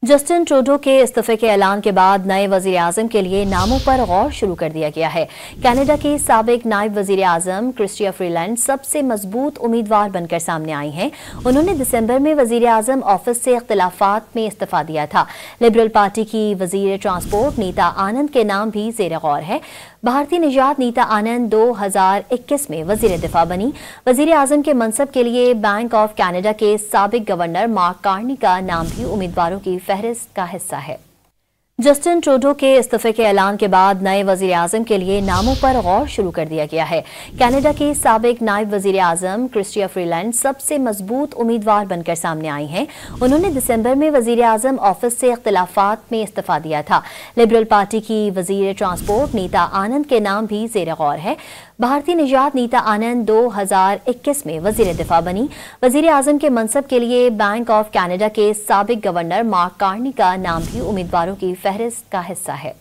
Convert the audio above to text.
Justin Trudeau के इस्तीफे के ऐलान के बाद नए वजीर आजम के लिए नामों पर गौर शुरू कर दिया गया है। कनाडा के साबिक नायब वजीर आजम क्रिस्टिया फ्रीलैंड सबसे मजबूत उम्मीदवार बनकर सामने आई हैं। उन्होंने दिसंबर में वजीर आजम ऑफिस से इख्तिलाफात में इस्तीफा दिया था। लिबरल पार्टी की वजीर ट्रांसपोर्ट नीता आनंद के नाम भी ज़ेर गौर है। भारतीय निजात नीता आनंद 2021 में वजीर दिफा बनी। वजीर आजम के मनसब के लिए बैंक ऑफ कनाडा के साबिक गवर्नर मार्क कार्नी का नाम भी उम्मीदवारों की फहरिस्त का हिस्सा है। जस्टिन ट्रूडो के इस्तीफे के ऐलान के बाद नए वजीर आजम के लिए नामों पर गौर शुरू कर दिया गया है। कनाडा के साबिक नायब वजीर आजम क्रिस्टिया फ्रीलैंड सबसे मजबूत उम्मीदवार बनकर सामने आई हैं। उन्होंने दिसंबर में वजीर आजम ऑफिस से इख्तिलाफात में इस्तीफा दिया था। लिबरल पार्टी की वजीर ट्रांसपोर्ट नीता आनंद के नाम भी ज़ेर गौर है। भारतीय निजात नीता आनंद 2021 में वजीर दिफा बनी। वजीर आजम के मनसब के लिए बैंक ऑफ कनाडा के साबिक गवर्नर मार्क कार्नी का नाम भी उम्मीदवारों की फहरिस्त का हिस्सा है।